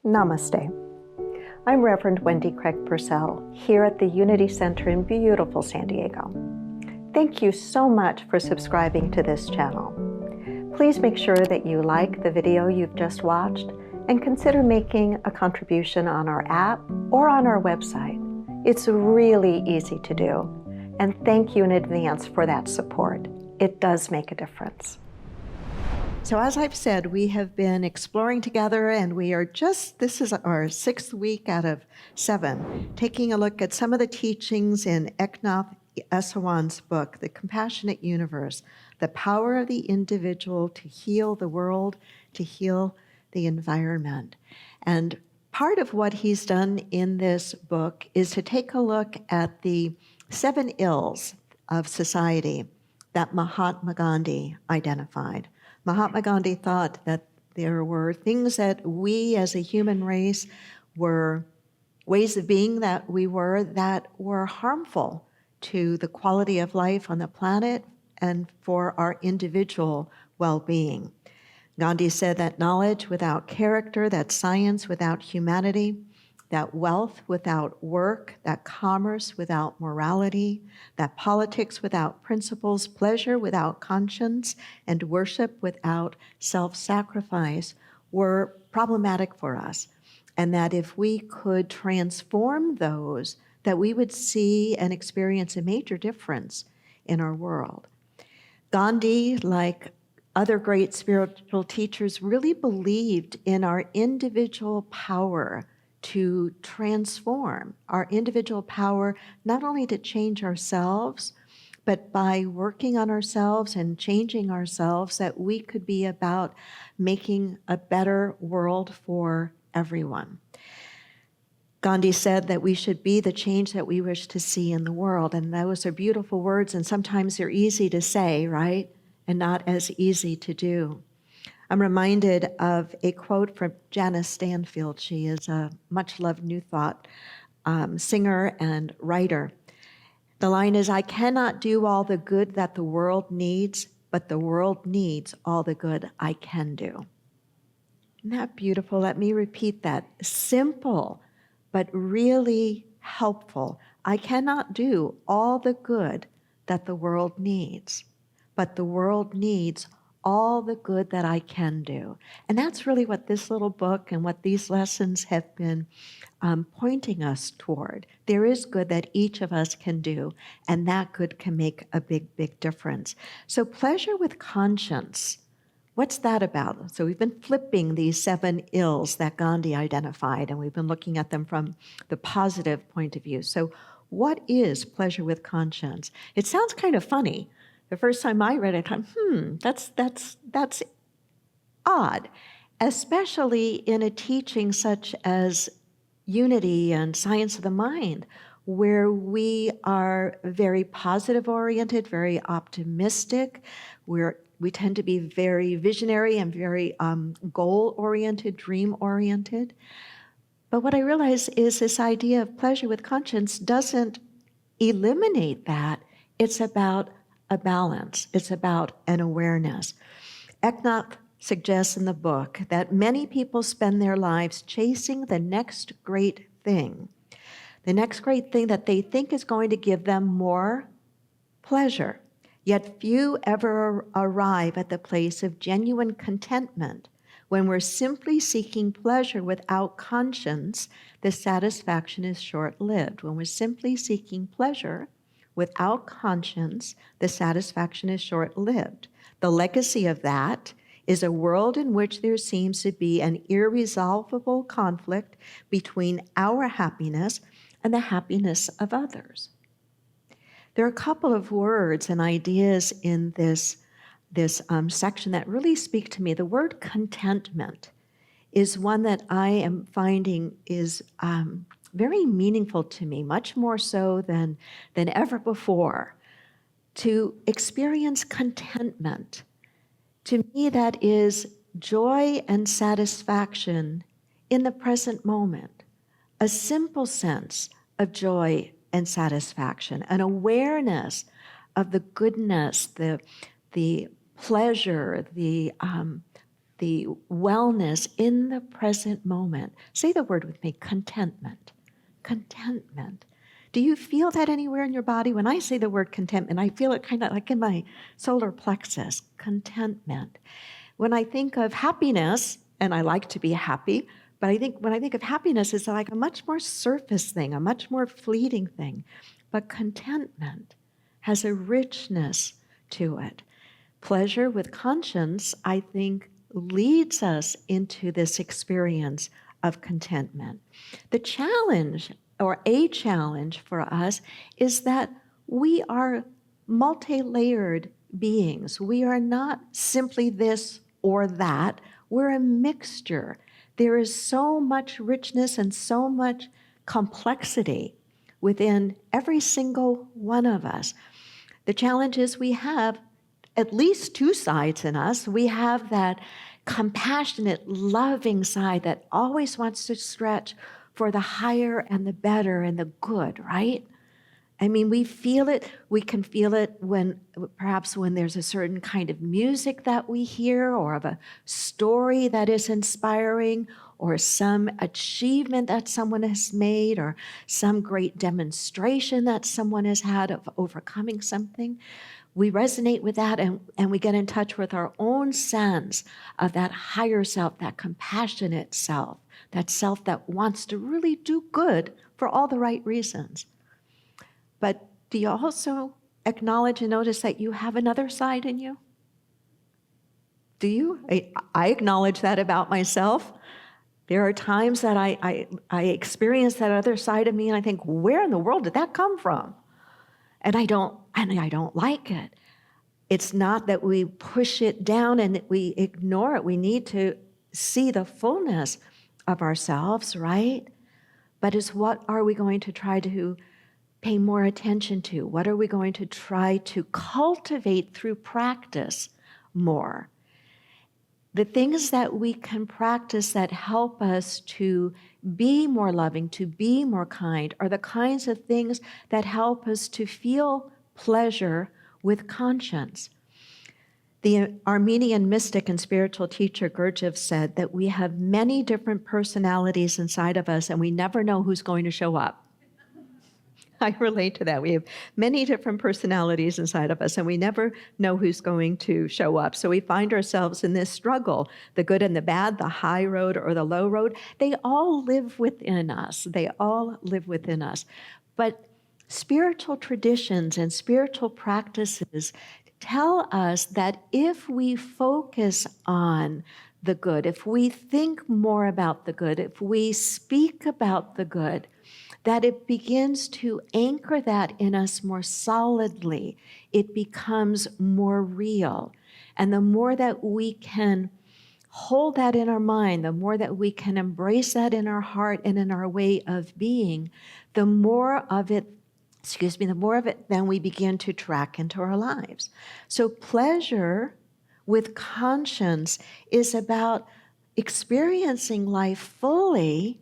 Namaste. I'm Reverend Wendy Craig-Purcell here at the Unity Center in beautiful San Diego. Thank you so much for subscribing to this channel. Please make sure that you like the video you've just watched and consider making a contribution on our app or on our website. It's really easy to do, and thank you in advance for that support. It does make a difference. So as I've said, we have been exploring together, and this is our 6th week out of 7, taking a look at some of the teachings in Eknath Esawan's book, The Compassionate Universe, The Power of the Individual to Heal the World, to Heal the Environment. And part of what he's done in this book is to take a look at the 7 ills of society that Mahatma Gandhi identified. Mahatma Gandhi thought that there were things that we as a human race were ways of being that were harmful to the quality of life on the planet and for our individual well-being. Gandhi said that knowledge without character, that science without humanity, that wealth without work, that commerce without morality, that politics without principles, pleasure without conscience, and worship without self-sacrifice were problematic for us. And that if we could transform those, that we would see and experience a major difference in our world. Gandhi, like other great spiritual teachers, really believed in our individual power to transform, our individual power not only to change ourselves, but by working on ourselves and changing ourselves, that we could be about making a better world for everyone. Gandhi said that we should be the change that we wish to see in the world, and those are beautiful words, and sometimes they're easy to say, right? And not as easy to do. I'm reminded of a quote from Janice Stanfield. She is a much-loved New Thought singer and writer. The line is, "I cannot do all the good that the world needs, but the world needs all the good I can do." Isn't that beautiful? Let me repeat that. Simple, but really helpful. I cannot do all the good that the world needs, but the world needs all the good that I can do. And that's really what this little book and what these lessons have been pointing us toward. There is good that each of us can do, and that good can make a big, big difference. So pleasure with conscience, what's that about? So we've been flipping these 7 ills that Gandhi identified, and we've been looking at them from the positive point of view. So what is pleasure with conscience? It sounds kind of funny. The first time I read it, I thought, that's odd, especially in a teaching such as Unity and Science of the Mind, where we are very positive-oriented, very optimistic. We tend to be very visionary and very goal-oriented, dream-oriented. But what I realize is this idea of pleasure with conscience doesn't eliminate that. It's about a balance. It's about an awareness. Eknath suggests in the book that many people spend their lives chasing the next great thing that they think is going to give them more pleasure. Yet few ever arrive at the place of genuine contentment. When we're simply seeking pleasure without conscience, the satisfaction is short-lived. When we're simply seeking pleasure without conscience, the satisfaction is short-lived. The legacy of that is a world in which there seems to be an irresolvable conflict between our happiness and the happiness of others. There are a couple of words and ideas in this section that really speak to me. The word contentment is one that I am finding is very meaningful to me, much more so than ever before. To experience contentment, to me that is joy and satisfaction in the present moment, a simple sense of joy and satisfaction, an awareness of the goodness, the pleasure, the the wellness in the present moment. Say the word with me, contentment. Contentment. Do you feel that anywhere in your body? When I say the word contentment, I feel it kind of like in my solar plexus, contentment. When I think of happiness, and I like to be happy, but I think when I think of happiness, it's like a much more surface thing, a much more fleeting thing. But contentment has a richness to it. Pleasure with conscience, I think, leads us into this experience of contentment. The challenge, or a challenge for us, is that we are multi-layered beings. We are not simply this or that. We're a mixture. There is so much richness and so much complexity within every single one of us. The challenge is we have at least two sides in us. We have that compassionate, loving side that always wants to stretch for the higher and the better and the good, right? I mean, we feel it. We can feel it perhaps when there's a certain kind of music that we hear, or of a story that is inspiring, or some achievement that someone has made, or some great demonstration that someone has had of overcoming something. We resonate with that, and we get in touch with our own sense of that higher self, that compassionate self, that self that wants to really do good for all the right reasons. But do you also acknowledge and notice that you have another side in you? Do you? I acknowledge that about myself. There are times that I experience that other side of me, and I think, where in the world did that come from? And I don't like it. It's not that we push it down and that we ignore it. We need to see the fullness of ourselves, right? But it's what are we going to try to pay more attention to? What are we going to try to cultivate through practice more? The things that we can practice that help us to be more loving, to be more kind, are the kinds of things that help us to feel pleasure with conscience. The Armenian mystic and spiritual teacher Gurdjieff said that we have many different personalities inside of us, and we never know who's going to show up. I relate to that. We have many different personalities inside of us, and we never know who's going to show up. So we find ourselves in this struggle, the good and the bad, the high road or the low road. They all live within us. They all live within us. But spiritual traditions and spiritual practices tell us that if we focus on the good, if we think more about the good, if we speak about the good, that it begins to anchor that in us more solidly. It becomes more real. And the more that we can hold that in our mind, the more that we can embrace that in our heart and in our way of being, the more of it then we begin to track into our lives. So pleasure with conscience is about experiencing life fully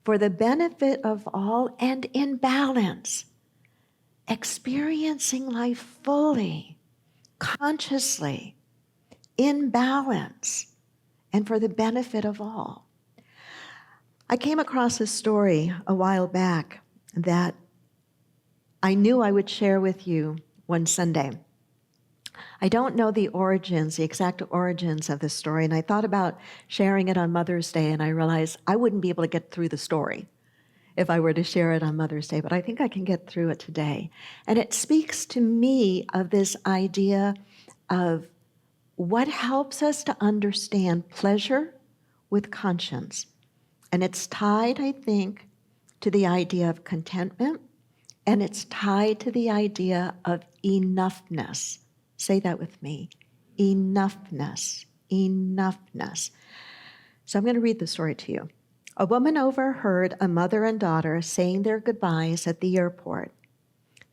for the benefit of all and in balance. Experiencing life fully, consciously, in balance, and for the benefit of all. I came across a story a while back that I knew I would share with you one Sunday. I don't know the exact origins of this story, and I thought about sharing it on Mother's Day, and I realized I wouldn't be able to get through the story if I were to share it on Mother's Day, but I think I can get through it today. And it speaks to me of this idea of what helps us to understand pleasure with conscience. And it's tied, I think, to the idea of contentment, and it's tied to the idea of enoughness. Say that with me. Enoughness. Enoughness. So I'm going to read the story to you. A woman overheard a mother and daughter saying their goodbyes at the airport.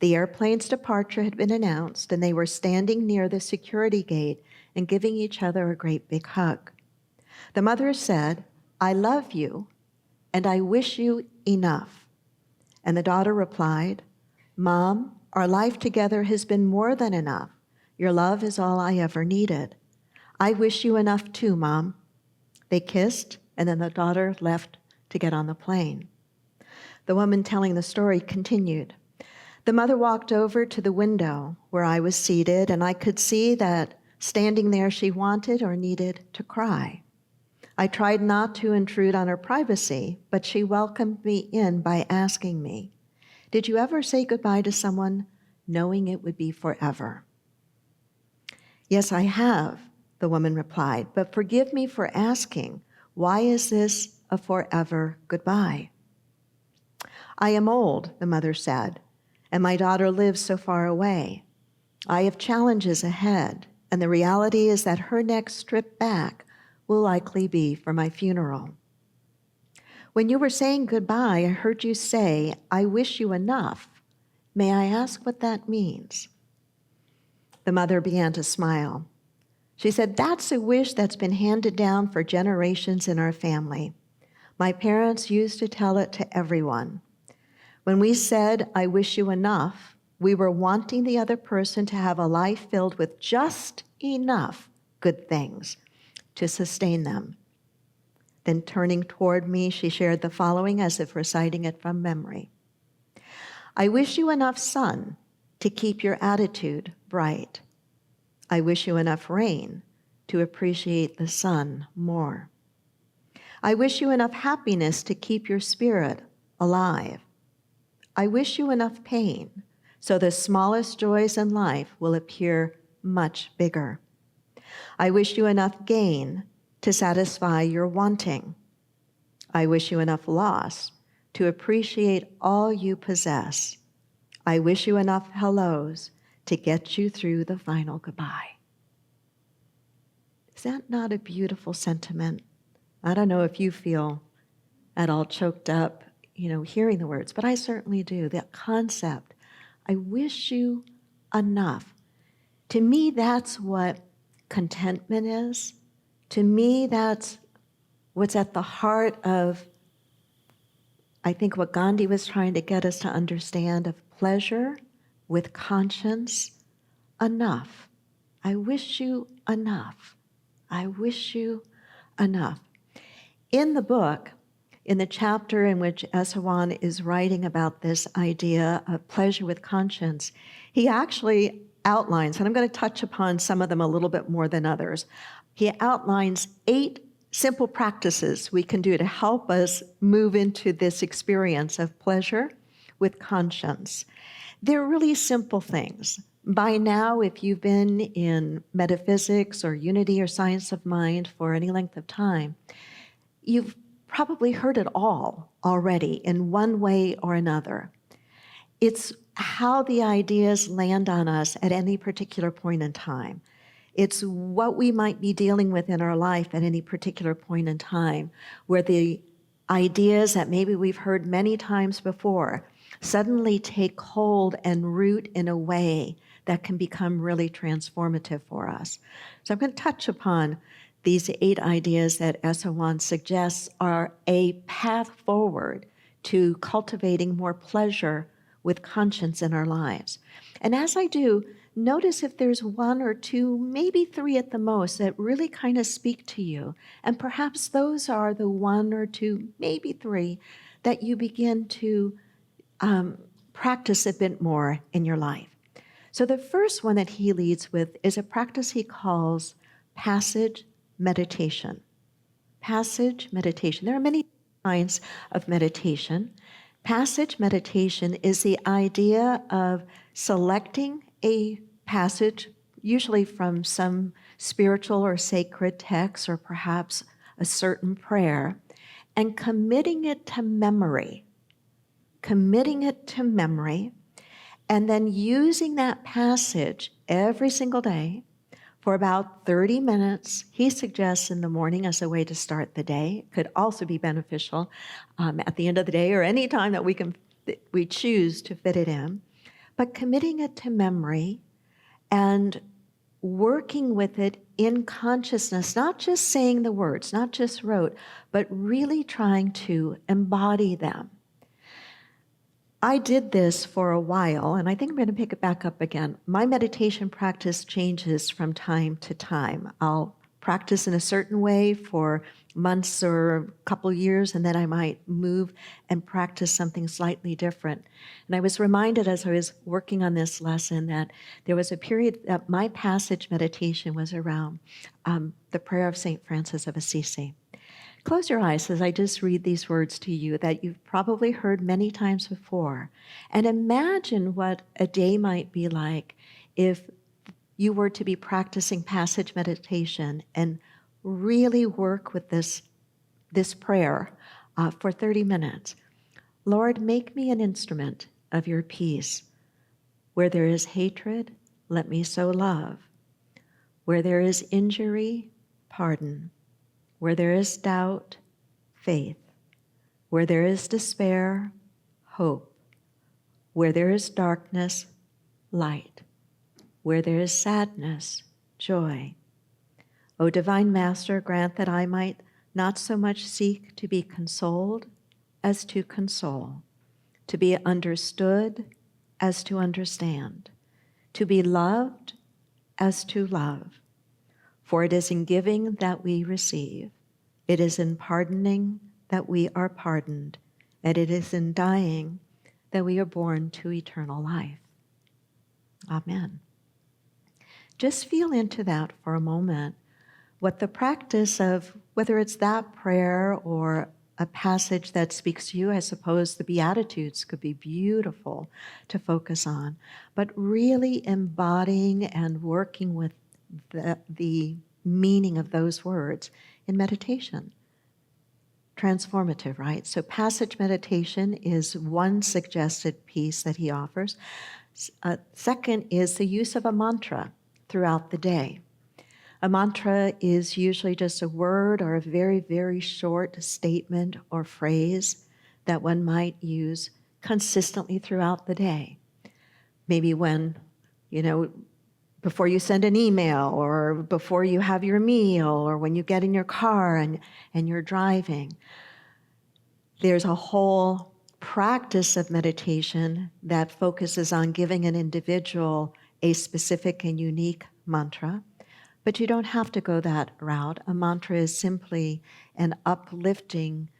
The airplane's departure had been announced, and they were standing near the security gate and giving each other a great big hug. The mother said, "I love you, and I wish you enough." And the daughter replied, "Mom, our life together has been more than enough. Your love is all I ever needed. I wish you enough too, Mom. They kissed, and then the daughter left to get on the plane. The woman telling the story continued. The mother walked over to the window where I was seated, and I could see that standing there she wanted or needed to cry. I tried not to intrude on her privacy, but she welcomed me in by asking me, "Did you ever say goodbye to someone knowing it would be forever?" "Yes, I have," the woman replied, "but forgive me for asking, why is this a forever goodbye?" "I am old," the mother said, "and my daughter lives so far away. I have challenges ahead, and the reality is that her next trip back will likely be for my funeral. When you were saying goodbye, I heard you say, 'I wish you enough.' May I ask what that means?" The mother began to smile. She said, "That's a wish that's been handed down for generations in our family. My parents used to tell it to everyone. When we said, 'I wish you enough,' we were wanting the other person to have a life filled with just enough good things to sustain them." Then turning toward me, she shared the following as if reciting it from memory. "I wish you enough sun to keep your attitude bright. I wish you enough rain to appreciate the sun more. I wish you enough happiness to keep your spirit alive. I wish you enough pain so the smallest joys in life will appear much bigger. I wish you enough gain to satisfy your wanting. I wish you enough loss to appreciate all you possess. I wish you enough hellos to get you through the final goodbye." Is that not a beautiful sentiment? I don't know if you feel at all choked up, hearing the words, but I certainly do. That concept, I wish you enough. To me, that's what contentment is. To me, that's what's at the heart of, I think, what Gandhi was trying to get us to understand of pleasure with conscience. Enough. I wish you enough. I wish you enough. In the book, in the chapter in which Esalen is writing about this idea of pleasure with conscience, he actually outlines, and I'm going to touch upon some of them a little bit more than others. He outlines 8 simple practices we can do to help us move into this experience of pleasure with conscience. They're really simple things. By now, if you've been in metaphysics or unity or science of mind for any length of time, you've probably heard it all already in one way or another. It's how the ideas land on us at any particular point in time. It's what we might be dealing with in our life at any particular point in time, where the ideas that maybe we've heard many times before suddenly take hold and root in a way that can become really transformative for us. So I'm going to touch upon these 8 ideas that Esalen suggests are a path forward to cultivating more pleasure with conscience in our lives. And as I do, notice if there's 1 or 2, maybe 3 at the most, that really kind of speak to you. And perhaps those are the 1 or 2, maybe 3, that you begin to practice a bit more in your life. So the first one that he leads with is a practice he calls passage meditation. Passage meditation. There are many kinds of meditation. Passage meditation is the idea of selecting a passage, usually from some spiritual or sacred text or perhaps a certain prayer, and committing it to memory. Committing it to memory, and then using that passage every single day for about 30 minutes. He suggests in the morning as a way to start the day. It could also be beneficial at the end of the day or any time that we choose to fit it in. But committing it to memory and working with it in consciousness, not just saying the words, not just rote, but really trying to embody them. I did this for a while, and I think I'm going to pick it back up again. My meditation practice changes from time to time. I'll practice in a certain way for months or a couple years, and then I might move and practice something slightly different. And I was reminded as I was working on this lesson that there was a period that my passage meditation was around the prayer of St. Francis of Assisi. Close your eyes as I just read these words to you that you've probably heard many times before. And imagine what a day might be like if you were to be practicing passage meditation and really work with this prayer for 30 minutes. Lord, make me an instrument of your peace. Where there is hatred, let me sow love. Where there is injury, pardon. Where there is doubt, faith. Where there is despair, hope. Where there is darkness, light. Where there is sadness, joy. O divine Master, grant that I might not so much seek to be consoled as to console, to be understood as to understand, to be loved as to love. For it is in giving that we receive. It is in pardoning that we are pardoned. And it is in dying that we are born to eternal life. Amen. Just feel into that for a moment, what the practice of, whether it's that prayer or a passage that speaks to you, I suppose the Beatitudes could be beautiful to focus on, but really embodying and working with the meaning of those words in meditation. Transformative, right? So passage meditation is one suggested piece that he offers. Second is the use of a mantra throughout the day. A mantra is usually just a word or a very, very short statement or phrase that one might use consistently throughout the day. Maybe when, before you send an email or before you have your meal or when you get in your car and you're driving. There's a whole practice of meditation that focuses on giving an individual a specific and unique mantra, but you don't have to go that route. A mantra is simply an uplifting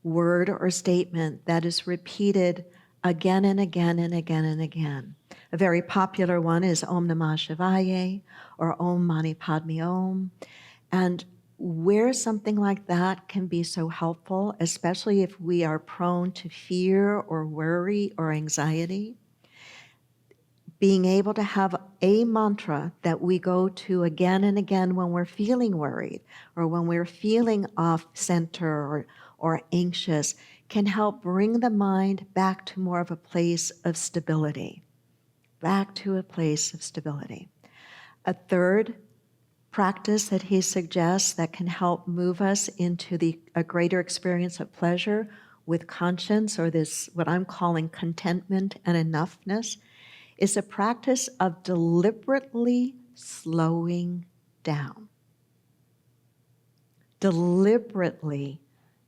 word or statement that is repeated again and again and again and again. A very popular one is Om Namah Shivaya or Om Mani Padme Om. And where something like that can be so helpful, especially if we are prone to fear or worry or anxiety, being able to have a mantra that we go to again and again when we're feeling worried or when we're feeling off center or anxious can help bring the mind back to more of a place of stability. Back to a place of stability. A third practice that he suggests that can help move us into a greater experience of pleasure with conscience, or this, what I'm calling contentment and enoughness, is a practice of deliberately slowing down. Deliberately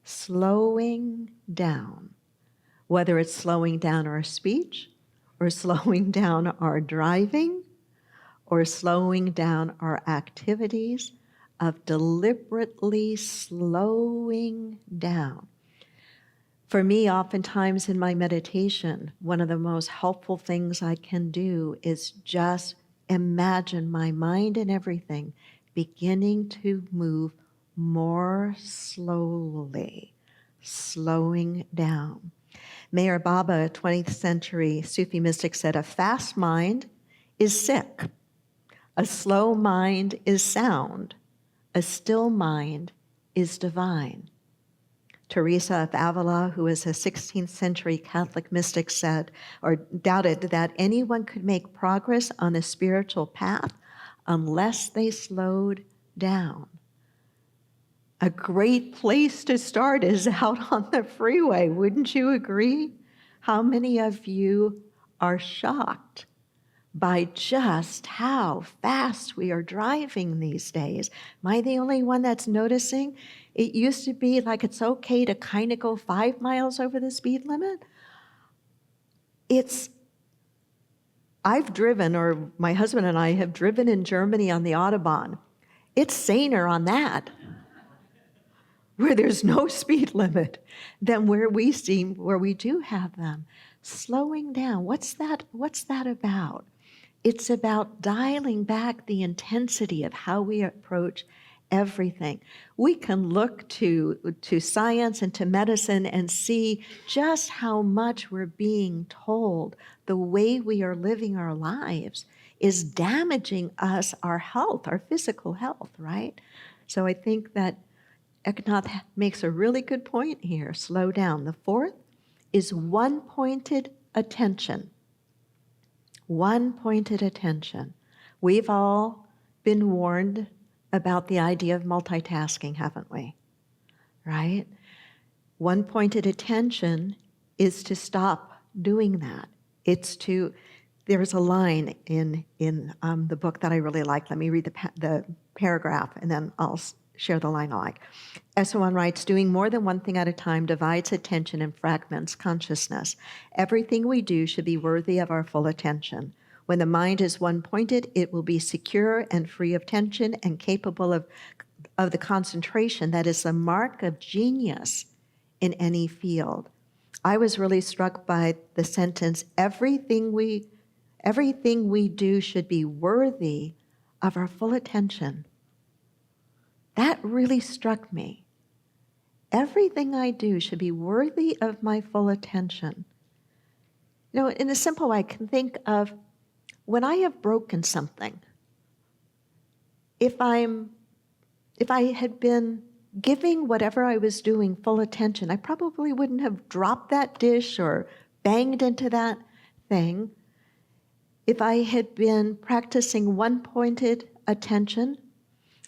slowing down, whether it's slowing down our speech or slowing down our driving or slowing down our activities, of deliberately slowing down. For me, oftentimes in my meditation, one of the most helpful things I can do is just imagine my mind and everything beginning to move more slowly, slowing down. Meher Baba, a 20th century Sufi mystic, said, "A fast mind is sick. A slow mind is sound. A still mind is divine." Teresa of Avila, who was a 16th century Catholic mystic, said, or doubted that anyone could make progress on the spiritual path unless they slowed down. A great place to start is out on the freeway, wouldn't you agree? How many of you are shocked by just how fast we are driving these days? Am I the only one that's noticing? It used to be like it's okay to kind of go 5 miles over the speed limit. I've driven, or my husband and I have driven in Germany on the Autobahn. It's saner on that, where there's no speed limit, than where we do have them. Slowing down, what's that about? It's about dialing back the intensity of how we approach everything. We can look to science and to medicine and see just how much we're being told the way we are living our lives is damaging us, our health, our physical health, right? So I think that Eknath makes a really good point here. Slow down. The fourth is one-pointed attention. One-pointed attention. We've all been warned about the idea of multitasking, haven't we? Right? One-pointed attention is to stop doing that. There's a line in the book that I really like. Let me read the paragraph, and then I'll share the line I like. S1 writes, doing more than one thing at a time divides attention and fragments consciousness. Everything we do should be worthy of our full attention. When the mind is one-pointed, it will be secure and free of tension and capable of the concentration that is the mark of genius in any field. I was really struck by the sentence, everything we do should be worthy of our full attention. That really struck me. Everything I do should be worthy of my full attention. You know, in a simple way, I can think of when I have broken something. If I had been giving whatever I was doing full attention, I probably wouldn't have dropped that dish or banged into that thing. If I had been practicing one-pointed attention,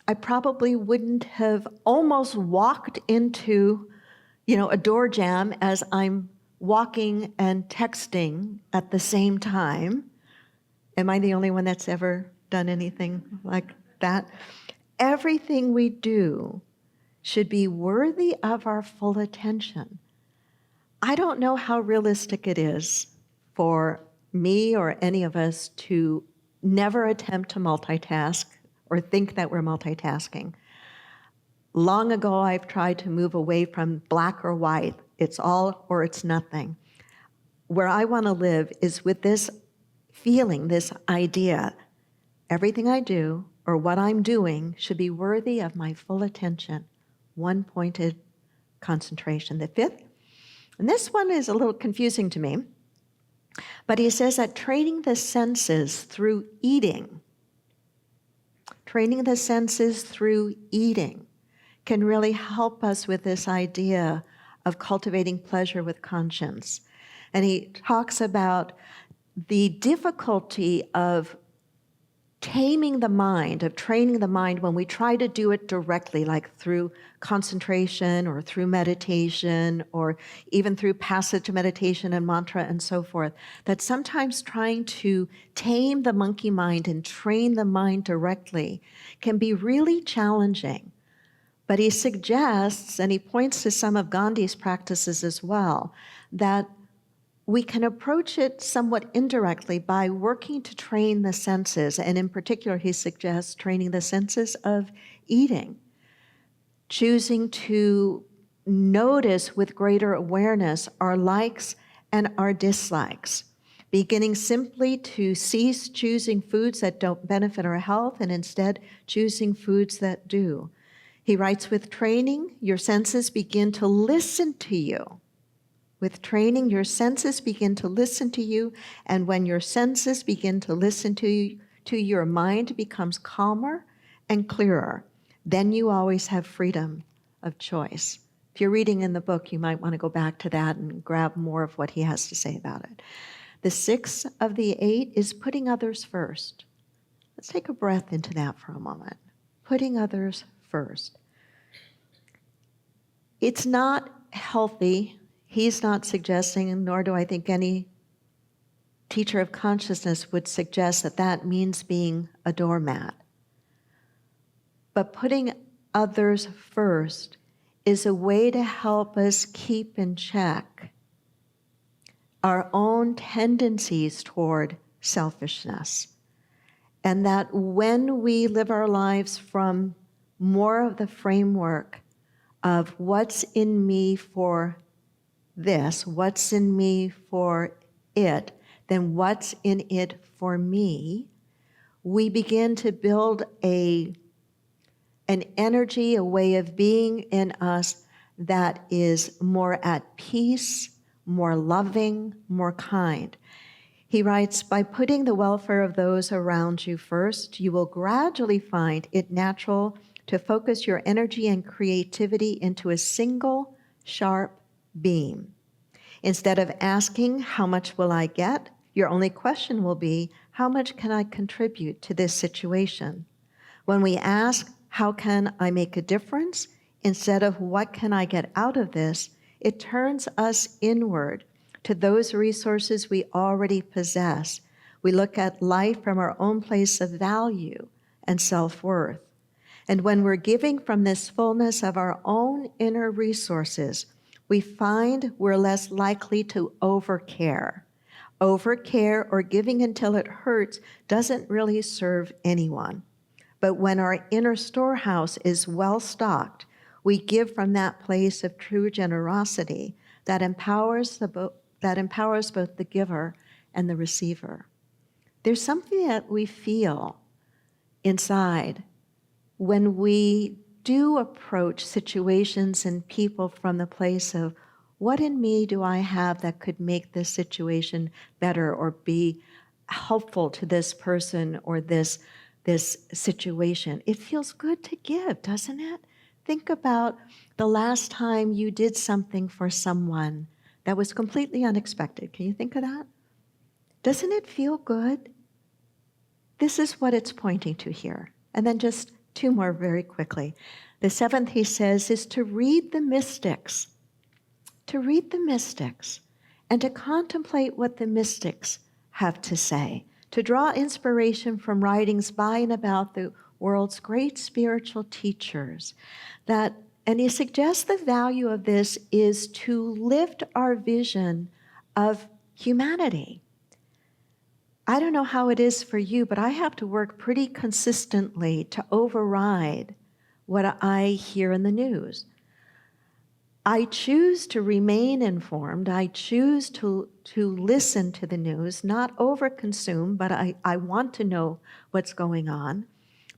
I probably wouldn't have almost walked into, a door jam as I'm walking and texting at the same time. Am I the only one that's ever done anything like that? Everything we do should be worthy of our full attention. I don't know how realistic it is for me or any of us to never attempt to multitask or think that we're multitasking. Long ago, I've tried to move away from black or white. It's all or it's nothing. Where I want to live is with this feeling, this idea, everything I do or what I'm doing should be worthy of my full attention, one-pointed concentration. The fifth, and this one is a little confusing to me, but he says that training the senses through eating can really help us with this idea of cultivating pleasure with conscience. And he talks about the difficulty of taming the mind, of training the mind when we try to do it directly, like through concentration or through meditation or even through passage meditation and mantra and so forth, that sometimes trying to tame the monkey mind and train the mind directly can be really challenging. But he suggests, and he points to some of Gandhi's practices as well, that we can approach it somewhat indirectly by working to train the senses, and in particular, he suggests training the senses of eating, choosing to notice with greater awareness our likes and our dislikes, beginning simply to cease choosing foods that don't benefit our health and instead choosing foods that do. He writes, with training, your senses begin to listen to you. With training, your senses begin to listen to you, and when your senses begin to listen to you, your mind becomes calmer and clearer. Then you always have freedom of choice. If you're reading in the book, you might want to go back to that and grab more of what he has to say about it. The sixth of the 8 is putting others first. Let's take a breath into that for a moment. Putting others first. It's not healthy. He's not suggesting, nor do I think any teacher of consciousness would suggest that that means being a doormat. But putting others first is a way to help us keep in check our own tendencies toward selfishness. And that when we live our lives from more of the framework of what's in me for this, what's in me for it, than what's in it for me, we begin to build an energy, a way of being in us that is more at peace, more loving, more kind. He writes, by putting the welfare of those around you first, you will gradually find it natural to focus your energy and creativity into a single sharp beam. Instead of asking, how much will I get? Your only question will be, how much can I contribute to this situation? When we ask, how can I make a difference? Instead of what can I get out of this, it turns us inward to those resources we already possess. We look at life from our own place of value and self-worth. And when we're giving from this fullness of our own inner resources, we find we're less likely to overcare. Overcare or giving until it hurts doesn't really serve anyone. But when our inner storehouse is well stocked, we give from that place of true generosity that empowers both the giver and the receiver. There's something that we feel inside when we do approach situations and people from the place of, what in me do I have that could make this situation better or be helpful to this person or this situation? It feels good to give, doesn't it? Think about the last time you did something for someone that was completely unexpected. Can you think of that? Doesn't it feel good? This is what it's pointing to here. And then just two more very quickly. The seventh, he says, is to read the mystics. To read the mystics and to contemplate what the mystics have to say. To draw inspiration from writings by and about the world's great spiritual teachers. And he suggests the value of this is to lift our vision of humanity. I don't know how it is for you, but I have to work pretty consistently to override what I hear in the news. I choose to remain informed. I choose to listen to the news, not overconsume, but I want to know what's going on.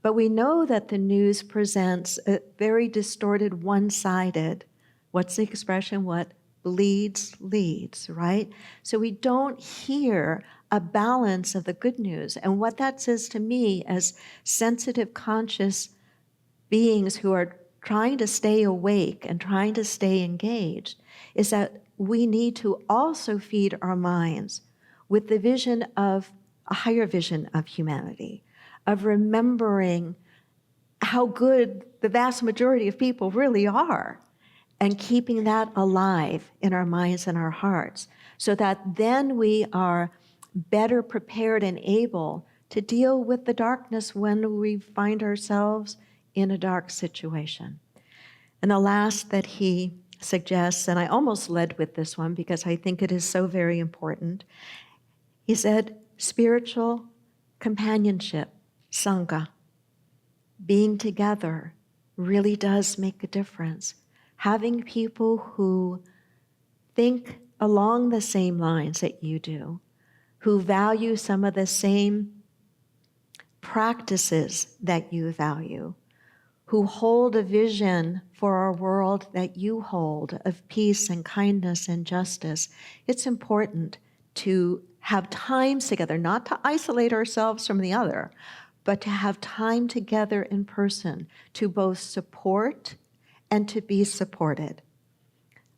But we know that the news presents a very distorted, one-sided, what's the expression? What bleeds leads, right? So we don't hear a balance of the good news. And what that says to me as sensitive, conscious beings who are trying to stay awake and trying to stay engaged is that we need to also feed our minds with the vision of a higher vision of humanity, of remembering how good the vast majority of people really are, and keeping that alive in our minds and our hearts, so that then we are better prepared and able to deal with the darkness when we find ourselves in a dark situation. And the last that he suggests, and I almost led with this one because I think it is so very important, he said, spiritual companionship, sangha, being together really does make a difference. Having people who think along the same lines that you do, who value some of the same practices that you value, who hold a vision for our world that you hold of peace and kindness and justice. It's important to have times together, not to isolate ourselves from the other, but to have time together in person to both support and to be supported.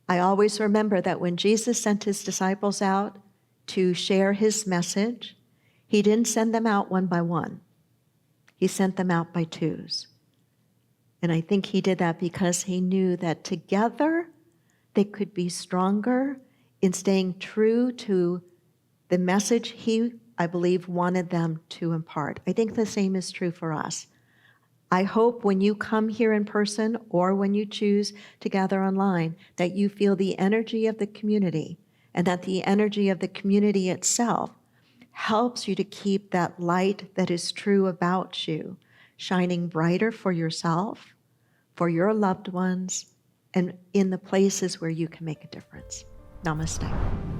I always remember that when Jesus sent his disciples out to share his message, he didn't send them out one by one. He sent them out by twos. And I think he did that because he knew that together they could be stronger in staying true to the message he, I believe, wanted them to impart. I think the same is true for us. I hope when you come here in person or when you choose to gather online that you feel the energy of the community and that the energy of the community itself helps you to keep that light that is true about you shining brighter for yourself, for your loved ones, and in the places where you can make a difference. Namaste.